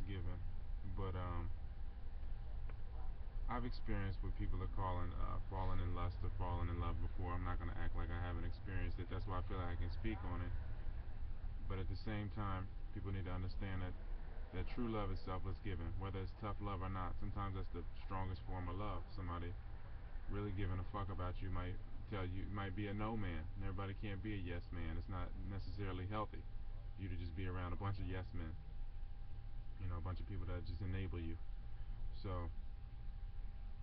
given. But I've experienced what people are calling falling in lust or falling in love before. I'm not going to act like I haven't experienced it. That's why I feel like I can speak on it. But at the same time, people need to understand that true love is selfless giving, whether it's tough love or not. Sometimes that's the strongest form of love. Somebody really giving a fuck about you might tell you, might be a no man. And everybody can't be a yes man. It's not necessarily healthy for you to just be around a bunch of yes men. A bunch of people that just enable you. So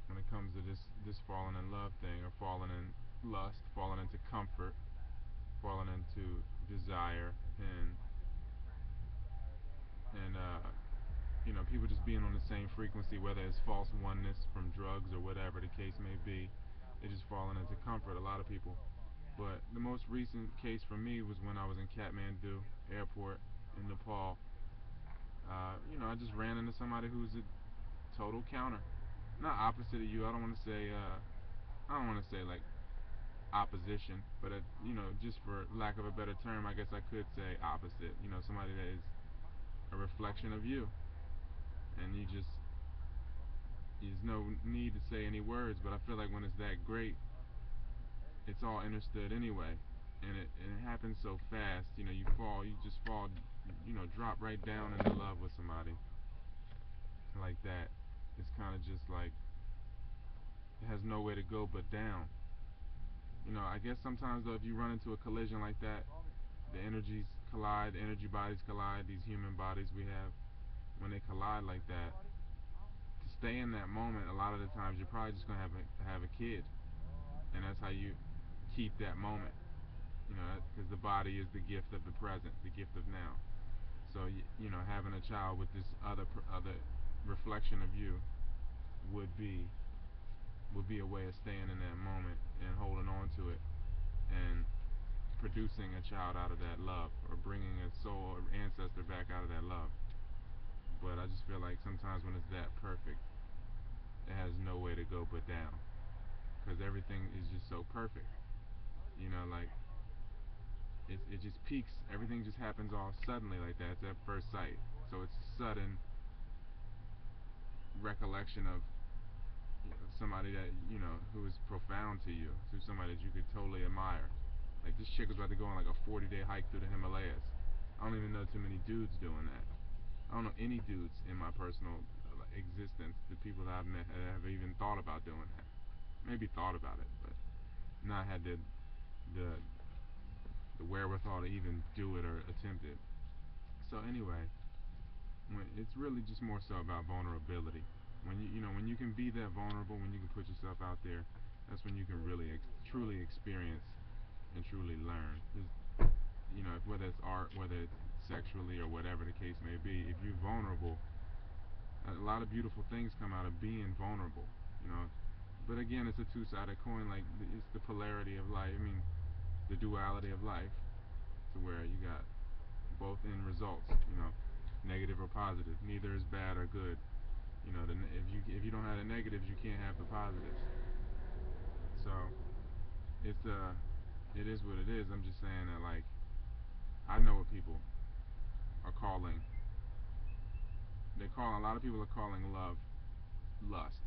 when it comes to this falling in love thing, or falling in lust, falling into comfort, falling into desire, and people just being on the same frequency, whether it's false oneness from drugs or whatever the case may be, they're just falling into comfort. A lot of people. But the most recent case for me was when I was in Kathmandu airport in Nepal. I just ran into somebody who's a total counter, not opposite of you. I don't want to say like opposition, but just for lack of a better term, I guess I could say opposite. Somebody that is a reflection of you, and there's no need to say any words. But I feel like when it's that great, it's all understood anyway, and it happens so fast. You just fall, drop right down into love with somebody like that. It's kind of just like it has nowhere to go but down. I guess sometimes though, if you run into a collision like that, the energies collide, the energy bodies collide, these human bodies we have, when they collide like that, to stay in that moment, a lot of the times you're probably just gonna have a kid, and that's how you keep that moment. Because the body is the gift of the present, the gift of now. So having a child with this other reflection of you would be a way of staying in that moment and holding on to it, and producing a child out of that love, or bringing a soul or ancestor back out of that love. But I just feel like sometimes when it's that perfect, it has no way to go but down, because everything is just so perfect. Like it just peaks. Everything just happens all suddenly like that. It's at first sight. So it's sudden recollection of somebody that who is profound to you, to somebody that you could totally admire. Like this chick was about to go on like a 40-day hike through the Himalayas. I don't even know too many dudes doing that. I don't know any dudes in my personal existence, the people that I've met, that have even thought about doing that. Maybe thought about it, but not had the the wherewithal to even do it or attempt it. So anyway, it's really just more so about vulnerability. When you can be that vulnerable, when you can put yourself out there, that's when you can really truly experience and truly learn. 'Cause, whether it's art, whether it's sexually or whatever the case may be, if you're vulnerable, a lot of beautiful things come out of being vulnerable. You know, but again, it's a two-sided coin. Like it's the polarity of life. I mean, the duality of life, to where you got both end results. Negative or positive. Neither is bad or good. If you don't have the negatives, you can't have the positives. So it's it is what it is. I'm just saying that, like, I know what people are calling. A lot of people are calling love lust.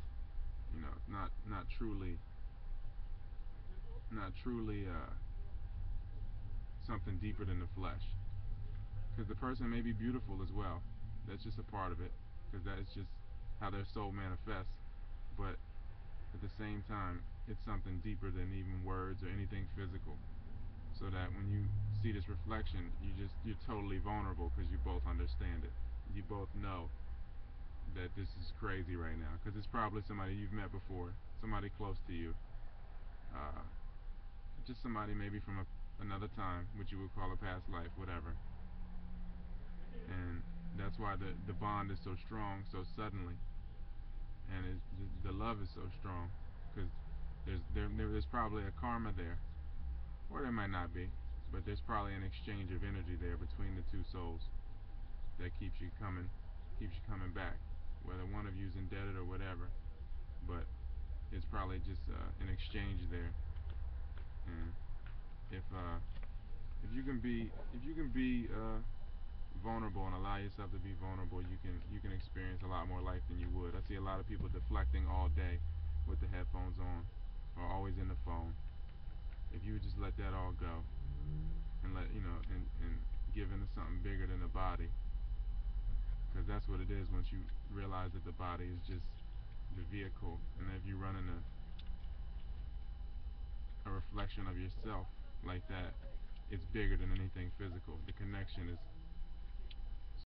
Not truly, something deeper than the flesh. Because the person may be beautiful as well. That's just a part of it. Because that is just how their soul manifests. But at the same time, it's something deeper than even words or anything physical. So that when you see this reflection, you're totally vulnerable, because you both understand it. You both know that this is crazy right now, because it's probably somebody you've met before, somebody close to you, uh, just somebody maybe from another time, which you would call a past life, whatever. And that's why the bond is so strong so suddenly, and the love is so strong, because there's probably a karma there, or there might not be, but there's probably an exchange of energy there between the two souls that keeps you coming back, whether one of you's indebted or whatever. But it's probably just an exchange there. And if you can be vulnerable and allow yourself to be vulnerable, you can experience a lot more life than you would. I see a lot of people deflecting all day with the headphones on, or always in the phone. If you would just let that all go and let and give into something bigger than the body, because that's what it is. Once you realize that the body is just the vehicle, and if you run in a reflection of yourself like that, it's bigger than anything physical. The connection is